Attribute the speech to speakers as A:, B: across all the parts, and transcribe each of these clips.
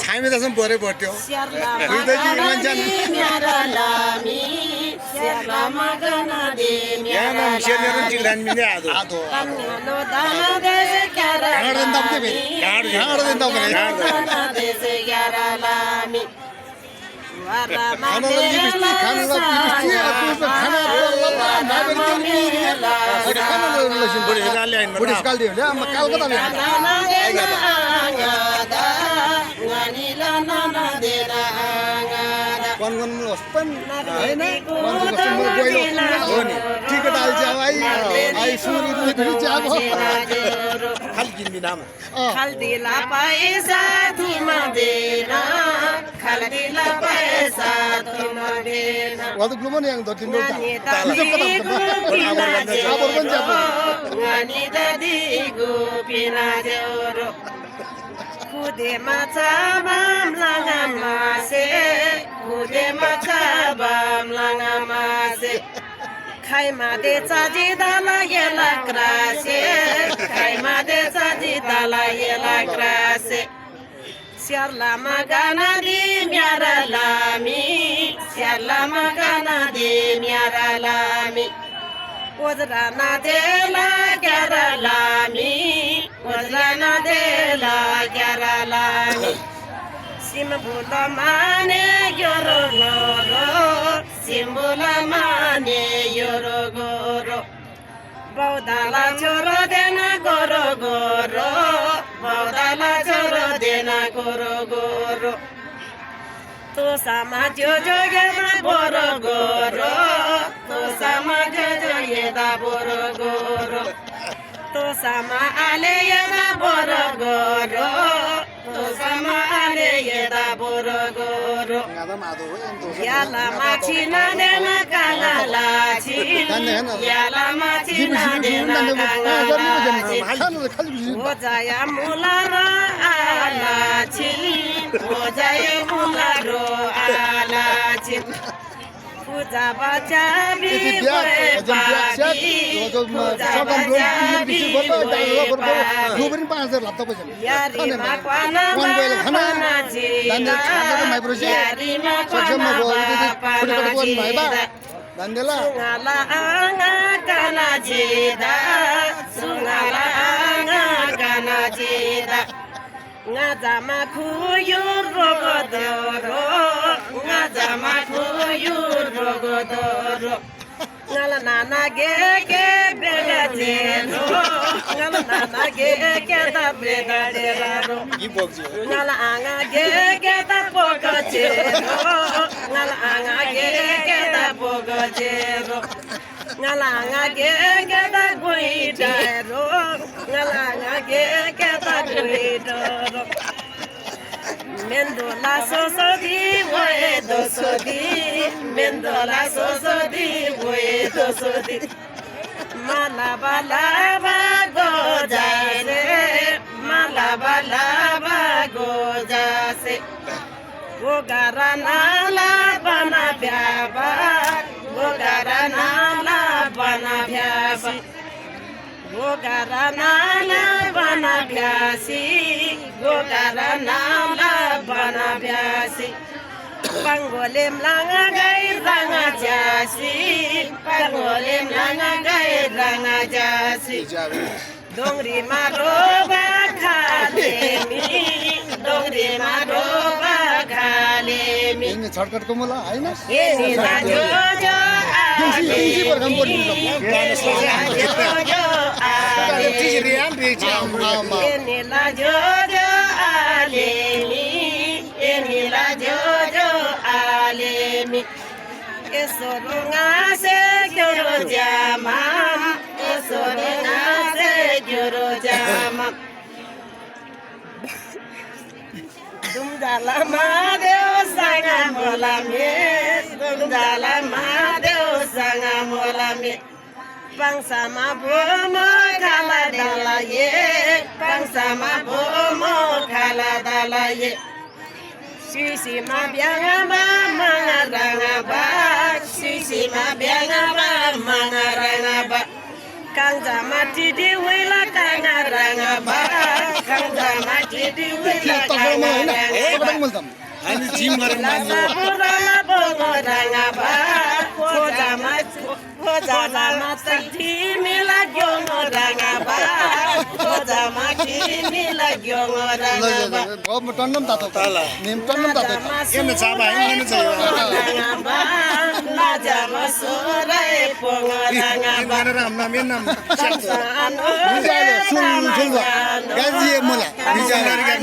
A: छामे दसम परे पट्यो खुइदाजी मान्छन् याना मिसेनेर जिल्लान मिने आदो गाडन दम्ते बे गाडन दम्ते खाना लिबिस्ती खाना लिबिस्ती खाना लसिन बडी गाले आइन बडी स्काल दियो ले म कलकत्ता में कौन लोस्पन है ना कौन लोस्पन कोई हो नि ठीक है डाल जाओ आई सूरी दूध जाओ खाल गिन नाम
B: खाल दिला पैसा तुम देना खाल दिला पैसा तुम देना
A: वो तो ग्लोबल yang दो तीन लोग
B: ngani dadi gupina joro kude macabam langamase kude macabam langamase khai made chaji dala yela krase khai made chaji dala yela krase siar lama gana di miara lami siar lama gana di miara lami Wadrana de la garalami Wadrana de la garalami Simbula mane yorogoro Simbula mane yorogoro Baudala choro dena goro goro Baudala choro dena goro goro To sama jojo yeda boro goro To sama jojo yeda boro goro To sama ale yeda boro goro To sama ale yeda boro goro Yala machina dena kangala chin Yala machina dena kangala chin Ojaya mularo ala chin Ojaya mularo ala chin Puja baca bi Puja baca bi Yari makwana makwana cita Yari makwana makwana cita Sungala anga kana cita Sungala anga kana cita Ngazama kuyur rogodoro Ngazama kuyur rogodoro Ngala nana gege bega jero Ngala nana gege ta bega jero Ngala anga gege ta poga jero Ngala anga gege ta poga jero Ngala anga gege ta guidero Ngala anga gege ta guidero Mendola sosodi voe dosodi Mendola sosodi voe dosodi Malaba laba gojase Malaba laba gojase Gogarana labana byaba Gogarana labana byaba Gogarana labana byasi Gogarana labana byasi Pangolem langa gai ranga jasi Pangolem langa gai ranga jasi Dongri maroba khalemi Dongri maroba khalemi
A: ini shortcut ko mala हैन
B: Ini lajo jo
A: easy पर काम गर्नु
B: Ini lajo jo alemi Ini lajo jo alemi Esoro ngase gyoro jamam Esoro ngase gyoro jamam Dumdala madeo sanga molame Dumdala madeo sanga molame Pangsama bomo kala dalaye Pangsama bomo kala dalaye Sisi ma bianga ma biangaba mangarangaba kangja mati di wila kangarangaba kangja mati di wila kangarangaba
A: आणि gym गरेर मान्यो
B: Sabulala bongorangaba Kojama timila gyongorangaba Kojama timila gyongorangaba
A: टन्नम तातो निम टन्नम तातो एने चाबा एने चाहिँ
B: Rangaba Najama sorai pongorangaba
A: एने राम नाम एन नाम
B: Kansano
A: बिजाले सुन सुनवा गाजिए मला बिजाले गाम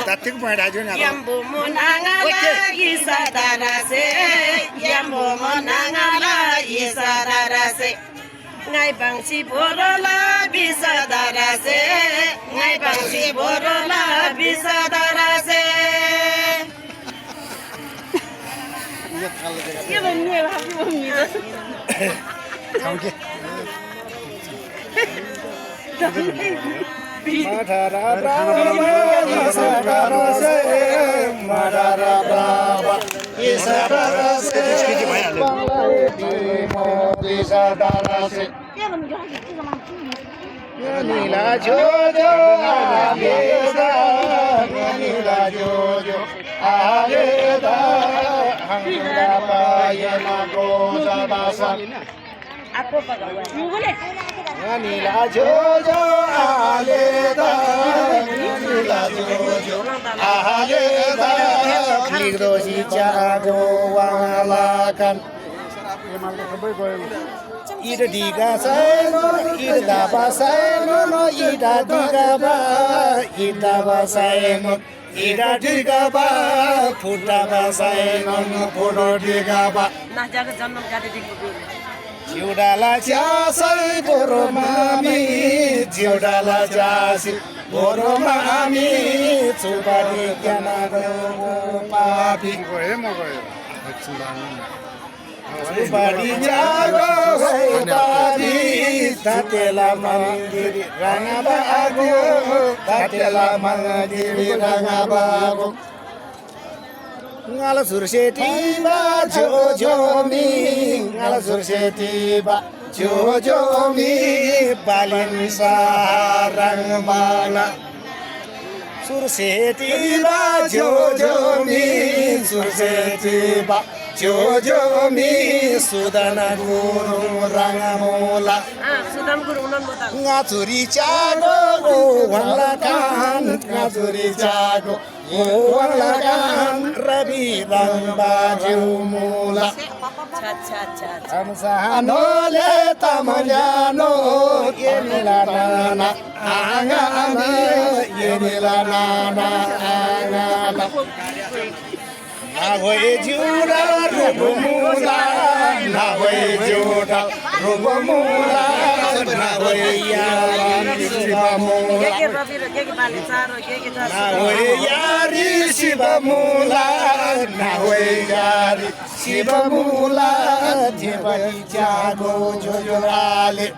A: तातिक पॉइंट आजो ना
B: Yambu monangala isadarase Yambu monangala isadarase Ngai bangsi borola bisadarase Ngai bangsi borola bisadarase
A: खाउँके नीला जो जो नीला जो जो आलेदा हंगा पायना को जाबासा
B: Aku pagawa
A: नीला जो जो आलेदा नीला जो जो आलेदा लिग्दोसी जागो वालाkan ida diga saino ida ba saino no ida diga ba ida ba saino ida diga ba puta ba saino no puto diga ba
B: Nah jaga janam jadi di kubur
A: जिउडाला च्यासै बोरो मामी जिउडाला च्यासी बोरो मामी चुबारी ज्ञाना गयो पापी गए म गयो चुबारी जागो पापी तातेला मन्दिर रंगा बागो तातेला मन्दिर रंगा बागो ngala surseti ba jojo mi ngala surseti ba jojo mi balin sarang bala surseti ba jojo mi surseti ba jojo mi sudana guru rangamola
B: Sudah guru unan botak
A: ngacuri jago walakan ngacuri jago walakan rabi bang baju mula
B: Cha
A: amsano le tamaliano yenila nana angana yenila nana angana Nahoe juda rubumula nahoe juda rubumula nahoe yaran sibamula
B: Keke Robiro, keke Balisaro, keke
A: nahoe yari sibamula nahoe yari sibamula jebali jago jojorale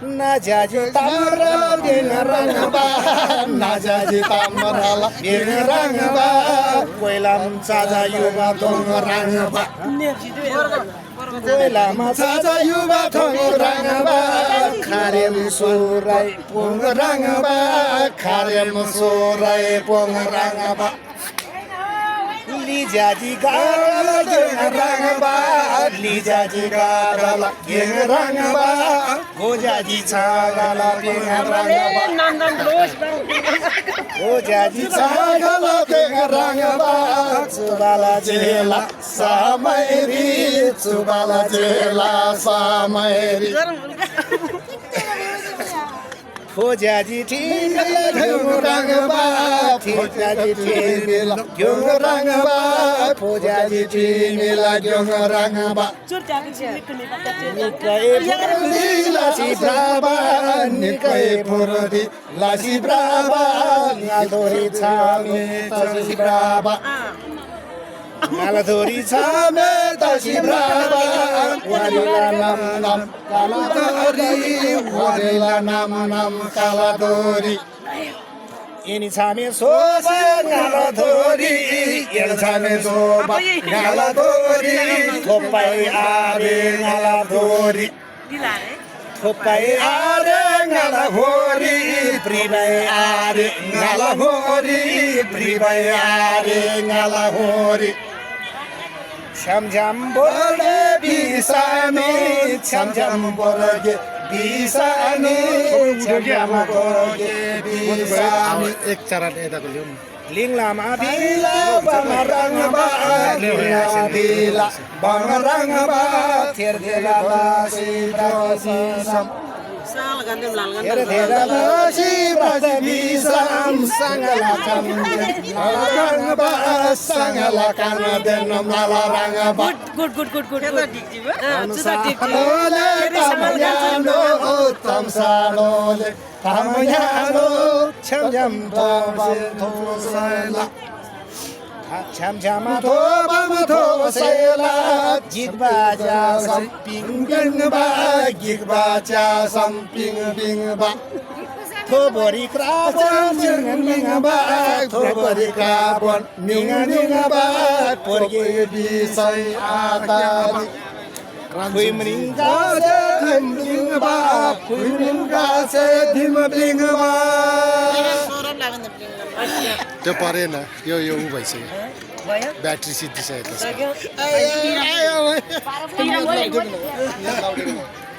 A: na jaji tamra bin rangba na jaji tamra bin rangba koilam saja yuba tong rangba koilam saja yuba tong rangba karem surai pong rangba karem surai pong rangba lijaji garala rangba lijaji garala rangba gojaji chagala rangba
B: Nandan terus bang
A: gojaji chagala rangba chubala jela samairi chubala jela samairi Fojaji tingala gyung rangba Fojaji tingala gyung rangba Fojaji tingala gyung rangba Nikai purdi lasi braba Nikai purdi lasi braba Ngadori chami tasi braba Ngaladori chame tasi braba Wadila nam nam kaladori Wadila nam nam kaladori Ini chame soba ngaladori एल्छामे Joba गाला दोरी थोपाई आरे गाला दोरी थोपाई आरे गाला होरी प्रिबाई आरे गाला होरी प्रिबाई आरे गाला होरी छम छम बोले बिसानी छम छम बोले बिसानी छम छम बोले बिसानी
C: एक चरण यताको ल्याउँ
A: लिङ लामा बिला बमरङ बा बिला बमरङ बा थेर देला सीता सीसम थेर देला सीता सीसम संगला कम रङ बा संगला कम देन मला रङ बा
B: गुड
A: ओले तमयानो तम सालोले तमयानो छम छम बम थोसेला छम छम बम थोसेला गीत बाजा सम पिङ पिङ बा गीत बाजा सम पिङ पिङ बा थोबरी क्राबन निङ बा थोबरी क्राबन निङ बा पोरगे बिसै आताली Kui meninggal sedim bingba, kui meninggal sedim bingba.
C: त्यो परेन यो उ भइसक्यो ब्याट्री सिद्धिसक्यो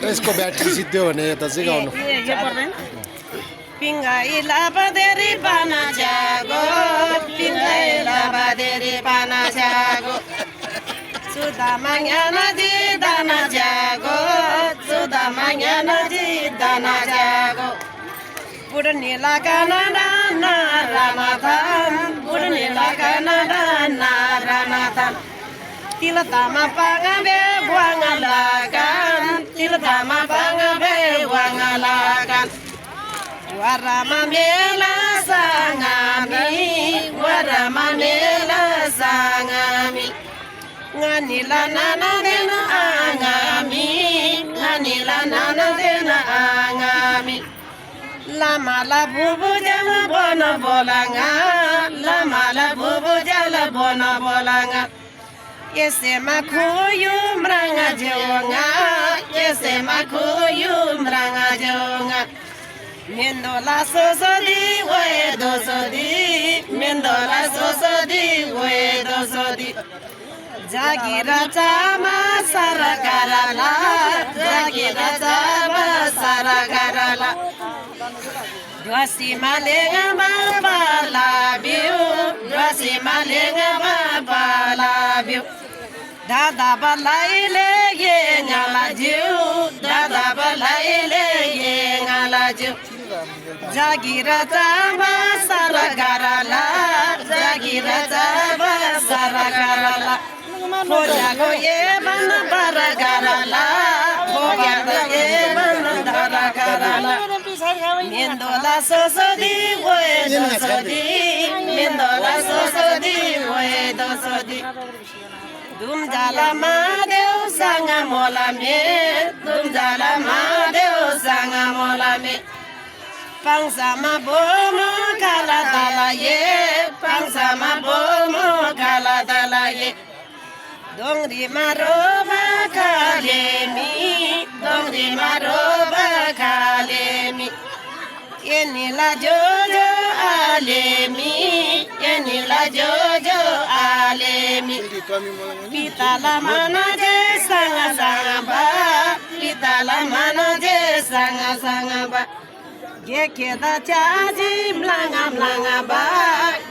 C: यसको ब्याट्री सिद्धियो भने यता चाहिँ गाउनु
B: पिङ्गाइला बदेरी पाना जागो पिङ्गाइला बदेरी पाना जागो सुदा माङ्याना जी दाना जागो सुदा माङ्याना जी दाना जागो बुढनी लगाना राना राना थान बुढनी लगाना राना राना थान तिलतामा पागा बे बुवाङा लागान तिलतामा पागा बे बुवाङा लागान warama mela sangami warama mela sangami nganila nana dena angami nganila nana dena angami lama la bubu jala bona bolanga lama la bubu jala bona bolanga yese makuyu mranga jonga yese makuyu mranga jonga Mendola sosodi, oe dosodi. Mendola sosodi, oe dosodi. Jagira chama saragarala, jagira chama saragarala. Dwasi malenga mabala biu, dwasi malenga mabala biu. Dada balaile ye ngala jiu, dada balaile ye ngala jiu. Jagira chama saragarala, jagira chama saragarala. Fojago ye bana baragarala, fojago ye bana baragarala. Mendola sosodi, oe dosodi, mendola sosodi, oe dosodi. Dum jala madeu sanga molame, dum jala madeu sanga molame. Pangsama bomo kala dalaye, pangsama bomo kala dalaye. Dongri maroba kalemi, dongri maroba kalemi. Yenila jojo alemi, yenila jojo alemi. Pitala mana je sanga sanga ba, pitala mana je sanga sanga ba. Gekeda chaji mlanga mlanga ba,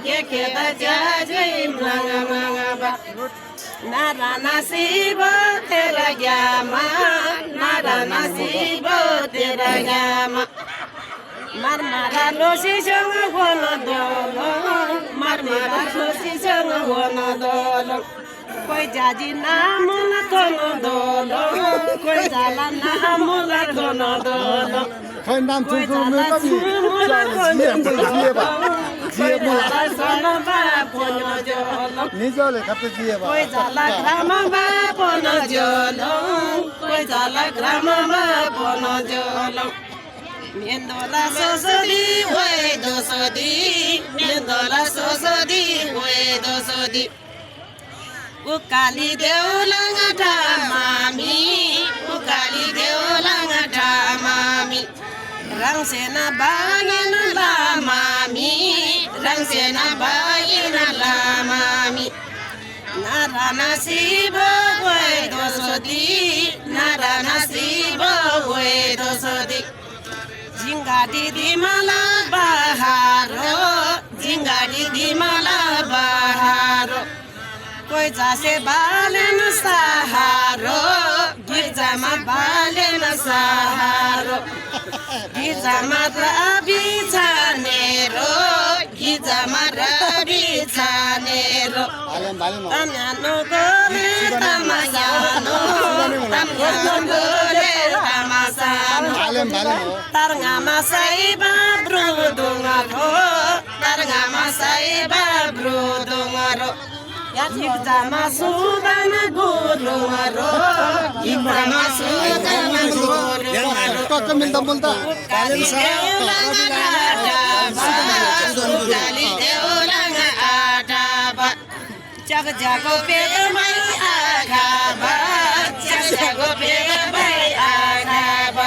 B: gekeda chaji mlanga mlanga ba. Nara nasibo tera gyama, nara nasibo tera gyama. Marmara losi jonga wana dolo, marmara losi jonga wana dolo. Koi jaji namula kono dolo, koi jala namula kono dolo.
C: खै नाम
B: Koi jala sumula kono dolo, koi jala sana ba pono jolo.
C: निजले खप्पे दिए बा
B: Koi jala grama ba pono jolo, koi jala grama ba pono jolo. Mendola sosodi, way dosodi. Mendola sosodi, way dosodi. Ukali deulanga mami, ukali deulanga mami. Rangsena bagina la mami, rangsena bagina la mami. Nara nasibo way dosodi, nara nasibo way dosodi. Jinga didi mala baharo, jinga didi mala baharo. Koi jase balen saharo, gijama balen saharo. Gijama rabi chanero, gijama rabi chanero. Tamyano gole tamasano, tamyano gole tamasano. Tarngama saiba brudungaro, tarngama saiba brudungaro. Yigzama sudana gurungaro, yigzama sudana gurungaro.
C: Kakak minta multa.
B: Kali deulanga adaba, jag jago pegamai agaba, jag jago pegamai agaba.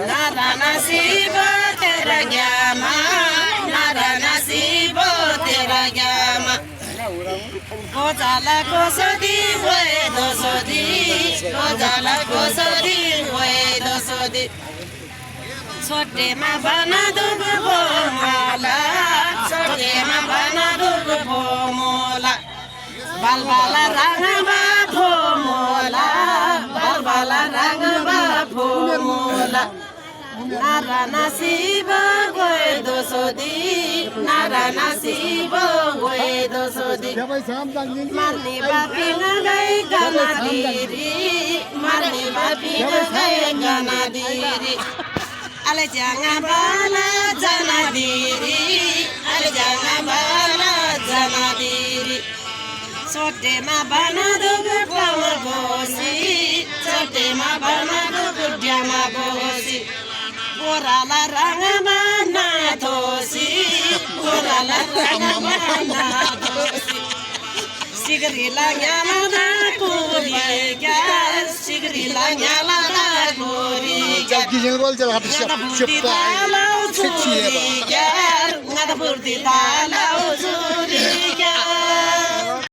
B: Nada nasibo tera gyama, nada nasibo tera gyama. Gojala gosodi, way dosodi, gojala gosodi, way dosodi. Sote ma bana dugu bomola, sote ma bana dugu bomola. Balbala ranga ba bomola, balbala ranga ba bomola. Nara nasibo way dosodi, nara nasibo way dosodi. Mani bapi nagai gana diri, mani bapi nagai gana diri. Ale jangan bala jana diri, ale jangan bala jana diri. Sote ma bana dugu pama bosi, sote ma bana dugu diama bosi. Gorala ranga mana tosi, gorala ranga mana tosi. Sigrila nyala da kuriga, sigrila nyala da kuriga. Ngada burdi talau zuriga, ngada burdi talau zuriga.